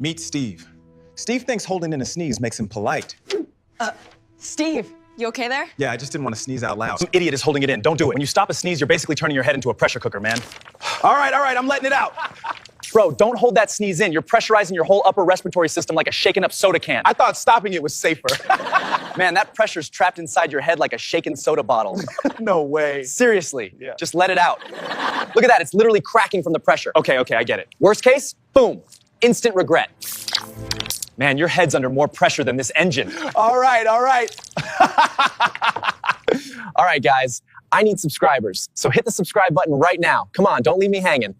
Meet Steve. Steve thinks holding in a sneeze makes him polite. Steve, you okay there? Yeah, I just didn't want to sneeze out loud. Some idiot is holding it in. Don't do it. When you stop a sneeze, you're basically turning your head into a pressure cooker, man. All right, I'm letting it out. Bro, don't hold that sneeze in. You're pressurizing your whole upper respiratory system like a shaken up soda can. I thought stopping it was safer. Man, that pressure's trapped inside your head like a shaken soda bottle. No way. Seriously, Yeah. just let it out. Look at that, it's literally cracking from the pressure. Okay, I get it. Worst case, boom, instant regret. Man, your head's under more pressure than this engine. All right. All right, guys, I need subscribers. So hit the subscribe button right now. Come on, don't leave me hanging.